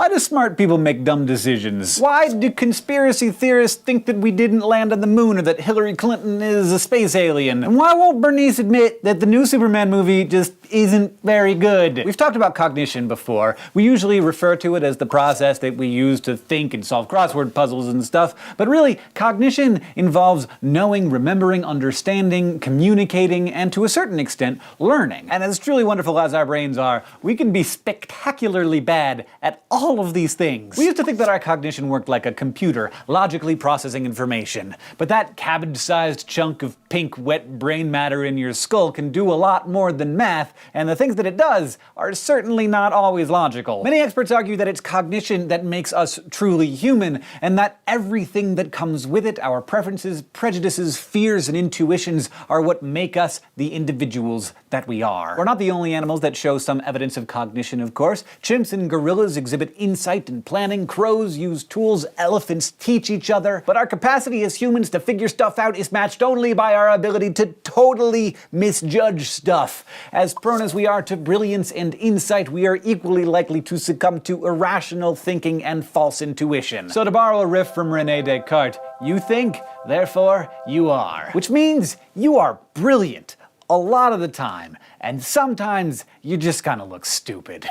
Why do smart people make dumb decisions? Why do conspiracy theorists think that we didn't land on the moon or that Hillary Clinton is a space alien? And why won't Bernice admit that the new Superman movie just isn't very good? We've talked about cognition before. We usually refer to it as the process that we use to think and solve crossword puzzles and stuff, but really, cognition involves knowing, remembering, understanding, communicating, and to a certain extent, learning. And as truly wonderful as our brains are, we can be spectacularly bad at all of these things. We used to think that our cognition worked like a computer, logically processing information. But that cabbage-sized chunk of pink, wet brain matter in your skull can do a lot more than math, and the things that it does are certainly not always logical. Many experts argue that it's cognition that makes us truly human, and that everything that comes with it, our preferences, prejudices, fears, and intuitions, are what make us the individuals that we are. We're not the only animals that show some evidence of cognition, of course. Chimps and gorillas exhibit insight and planning, crows use tools, elephants teach each other. But our capacity as humans to figure stuff out is matched only by our ability to totally misjudge stuff. As prone as we are to brilliance and insight, we are equally likely to succumb to irrational thinking and false intuition. So to borrow a riff from René Descartes, you think, therefore you are. Which means you are brilliant a lot of the time, and sometimes you just kind of look stupid.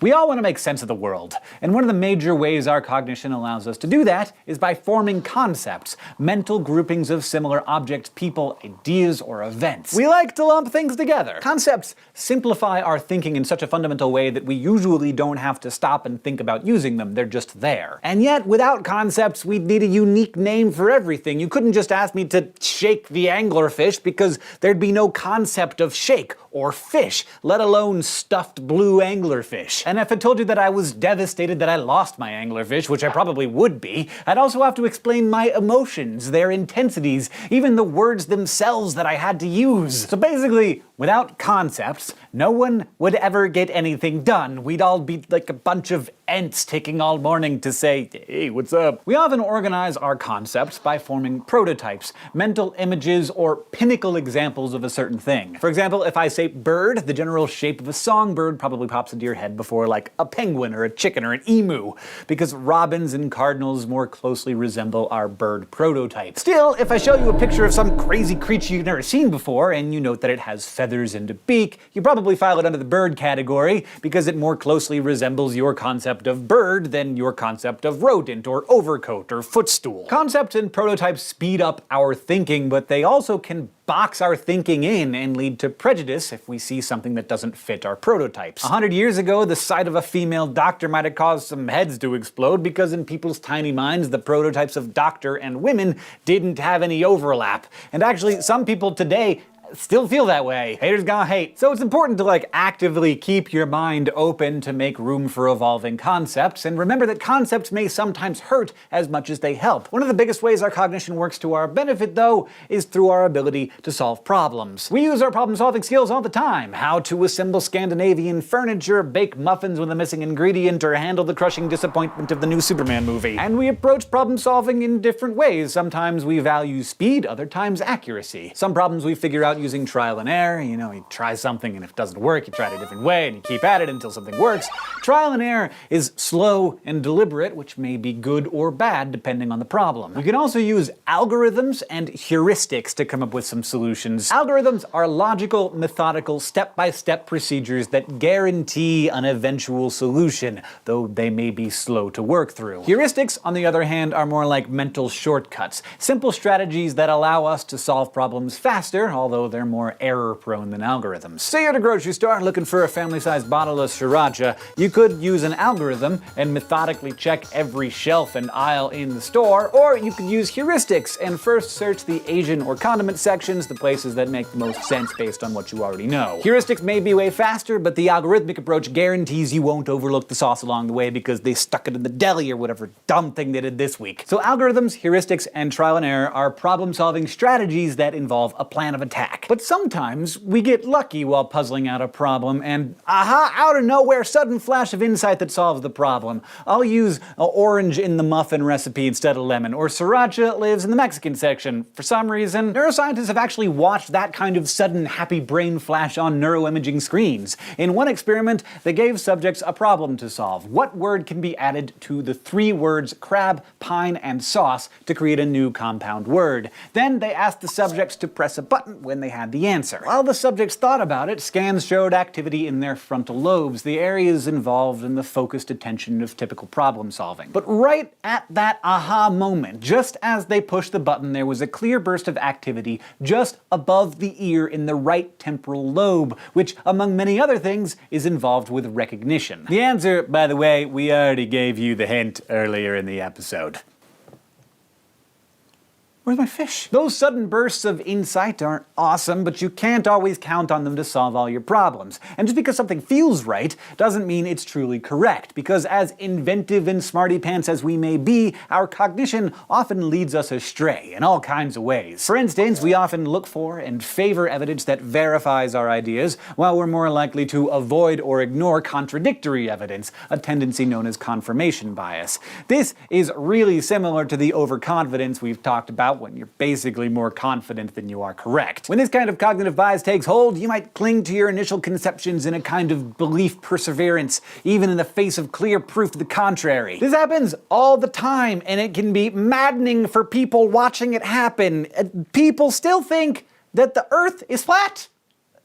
We all want to make sense of the world, and one of the major ways our cognition allows us to do that is by forming concepts, mental groupings of similar objects, people, ideas, or events. We like to lump things together. Concepts simplify our thinking in such a fundamental way that we usually don't have to stop and think about using them, they're just there. And yet, without concepts, we'd need a unique name for everything. You couldn't just ask me to shake the anglerfish because there'd be no concept of shake or fish, let alone stuffed blue anglerfish. And if I told you that I was devastated that I lost my anglerfish, which I probably would be, I'd also have to explain my emotions, their intensities, even the words themselves that I had to use. So basically, without concepts, no one would ever get anything done. We'd all be like a bunch of ants taking all morning to say, hey, what's up? We often organize our concepts by forming prototypes, mental images, or pinnacle examples of a certain thing. For example, if I say bird, the general shape of a songbird probably pops into your head before like a penguin or a chicken or an emu, because robins and cardinals more closely resemble our bird prototype. Still, if I show you a picture of some crazy creature you've never seen before, and you note that it has feathers and a beak, you probably file it under the bird category, because it more closely resembles your concept of bird than your concept of rodent or overcoat or footstool. Concepts and prototypes speed up our thinking, but they also can box our thinking in and lead to prejudice if we see something that doesn't fit our prototypes. 100 years ago, the sight of a female doctor might have caused some heads to explode because in people's tiny minds, the prototypes of doctor and women didn't have any overlap. And actually, some people today still feel that way. Haters gonna hate. So it's important to actively keep your mind open to make room for evolving concepts, and remember that concepts may sometimes hurt as much as they help. One of the biggest ways our cognition works to our benefit, though, is through our ability to solve problems. We use our problem-solving skills all the time. How to assemble Scandinavian furniture, bake muffins with a missing ingredient, or handle the crushing disappointment of the new Superman movie. And we approach problem-solving in different ways. Sometimes we value speed, other times accuracy. Some problems we figure out using trial and error. You try something and if it doesn't work, you try it a different way and you keep at it until something works. Trial and error is slow and deliberate, which may be good or bad depending on the problem. We can also use algorithms and heuristics to come up with some solutions. Algorithms are logical, methodical, step-by-step procedures that guarantee an eventual solution, though they may be slow to work through. Heuristics, on the other hand, are more like mental shortcuts, simple strategies that allow us to solve problems faster, although they're more error-prone than algorithms. Say you're at a grocery store looking for a family-sized bottle of sriracha. You could use an algorithm and methodically check every shelf and aisle in the store, or you could use heuristics and first search the Asian or condiment sections, the places that make the most sense based on what you already know. Heuristics may be way faster, but the algorithmic approach guarantees you won't overlook the sauce along the way because they stuck it in the deli or whatever dumb thing they did this week. So algorithms, heuristics, and trial and error are problem-solving strategies that involve a plan of attack. back. But sometimes we get lucky while puzzling out a problem and aha, out of nowhere, sudden flash of insight that solves the problem. I'll use orange in the muffin recipe instead of lemon, or sriracha lives in the Mexican section. For some reason, neuroscientists have actually watched that kind of sudden happy brain flash on neuroimaging screens. In one experiment, they gave subjects a problem to solve. What word can be added to the three words crab, pine, and sauce to create a new compound word? Then they asked the subjects to press a button when they had the answer. While the subjects thought about it, scans showed activity in their frontal lobes, the areas involved in the focused attention of typical problem solving. But right at that aha moment, just as they pushed the button, there was a clear burst of activity just above the ear in the right temporal lobe, which, among many other things, is involved with recognition. The answer, by the way, we already gave you the hint earlier in the episode. Where's my fish? Those sudden bursts of insight aren't awesome, but you can't always count on them to solve all your problems. And just because something feels right doesn't mean it's truly correct, because as inventive and smarty-pants as we may be, our cognition often leads us astray in all kinds of ways. For instance, we often look for and favor evidence that verifies our ideas, while we're more likely to avoid or ignore contradictory evidence, a tendency known as confirmation bias. This is really similar to the overconfidence we've talked about when you're basically more confident than you are correct. When this kind of cognitive bias takes hold, you might cling to your initial conceptions in a kind of belief perseverance, even in the face of clear proof to the contrary. This happens all the time, and it can be maddening for people watching it happen. People still think that the Earth is flat.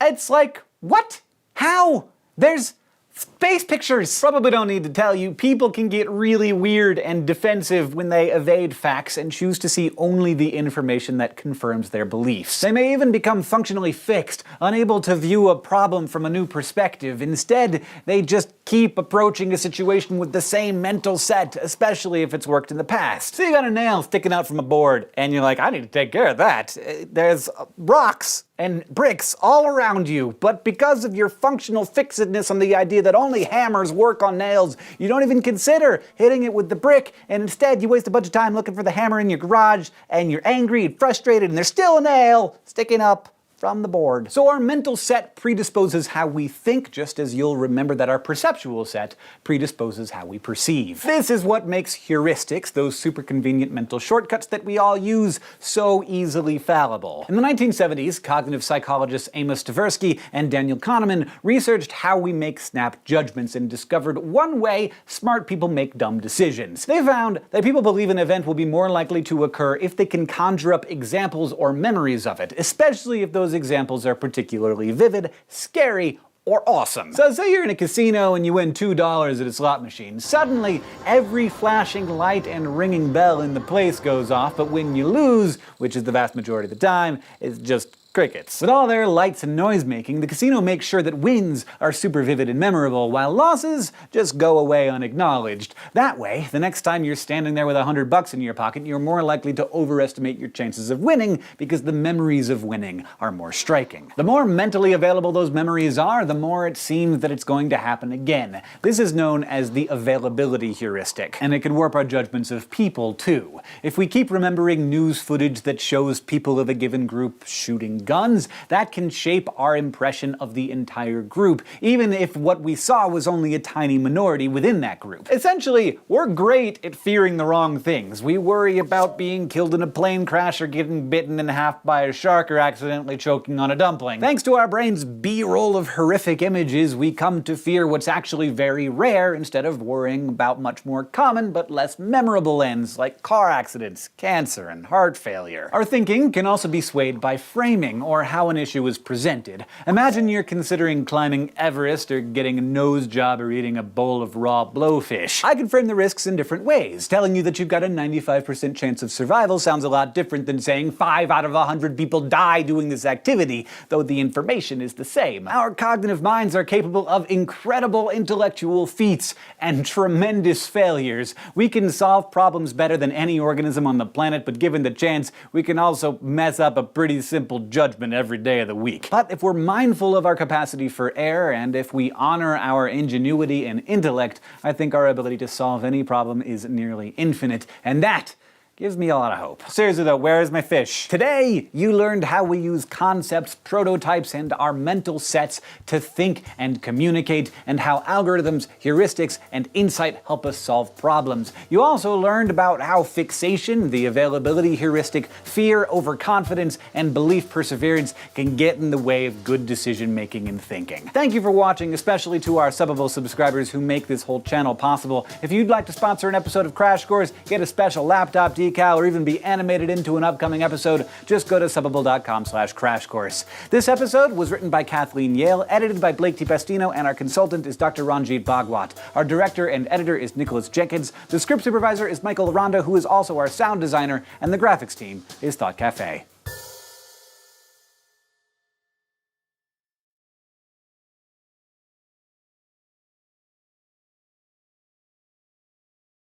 It's like, what? How? There's space pictures! Probably don't need to tell you, people can get really weird and defensive when they evade facts and choose to see only the information that confirms their beliefs. They may even become functionally fixed, unable to view a problem from a new perspective. Instead, they just keep approaching a situation with the same mental set, especially if it's worked in the past. So you got a nail sticking out from a board, and you're like, I need to take care of that. There's rocks and bricks all around you, but because of your functional fixedness on the idea that only hammers work on nails, you don't even consider hitting it with the brick, and instead you waste a bunch of time looking for the hammer in your garage, and you're angry and frustrated, and there's still a nail sticking up from the board. So our mental set predisposes how we think, just as you'll remember that our perceptual set predisposes how we perceive. This is what makes heuristics, those super convenient mental shortcuts that we all use, so easily fallible. In the 1970s, cognitive psychologists Amos Tversky and Daniel Kahneman researched how we make snap judgments and discovered one way smart people make dumb decisions. They found that people believe an event will be more likely to occur if they can conjure up examples or memories of it, especially if those examples are particularly vivid, scary, or awesome. So say you're in a casino and you win $2 at a slot machine. Suddenly, every flashing light and ringing bell in the place goes off, but when you lose, which is the vast majority of the time, it's just crickets. With all their lights and noise making, the casino makes sure that wins are super vivid and memorable, while losses just go away unacknowledged. That way, the next time you're standing there with $100 in your pocket, you're more likely to overestimate your chances of winning because the memories of winning are more striking. The more mentally available those memories are, the more it seems that it's going to happen again. This is known as the availability heuristic, and it can warp our judgments of people too. If we keep remembering news footage that shows people of a given group shooting guns, that can shape our impression of the entire group, even if what we saw was only a tiny minority within that group. Essentially, we're great at fearing the wrong things. We worry about being killed in a plane crash or getting bitten in half by a shark or accidentally choking on a dumpling. Thanks to our brain's B-roll of horrific images, we come to fear what's actually very rare instead of worrying about much more common but less memorable ends like car accidents, cancer, and heart failure. Our thinking can also be swayed by framing, or how an issue is presented. Imagine you're considering climbing Everest or getting a nose job or eating a bowl of raw blowfish. I can frame the risks in different ways. Telling you that you've got a 95% chance of survival sounds a lot different than saying 5 out of 100 people die doing this activity, though the information is the same. Our cognitive minds are capable of incredible intellectual feats and tremendous failures. We can solve problems better than any organism on the planet, but given the chance, we can also mess up a pretty simple judgment every day of the week. But if we're mindful of our capacity for error, and if we honor our ingenuity and intellect, I think our ability to solve any problem is nearly infinite, and that gives me a lot of hope. Seriously though, where is my fish? Today, you learned how we use concepts, prototypes, and our mental sets to think and communicate, and how algorithms, heuristics, and insight help us solve problems. You also learned about how fixation, the availability heuristic, fear, overconfidence, and belief perseverance can get in the way of good decision making and thinking. Thank you for watching, especially to our Subbable subscribers who make this whole channel possible. If you'd like to sponsor an episode of Crash Course, get a special laptop decal, or even be animated into an upcoming episode, just go to subbable.com/crashcourse. This episode was written by Kathleen Yale, edited by Blake T. and our consultant is Dr. Ranjit Bhagwat. Our director and editor is Nicholas Jenkins. The script supervisor is Michael Aranda, who is also our sound designer, and the graphics team is Thought Cafe.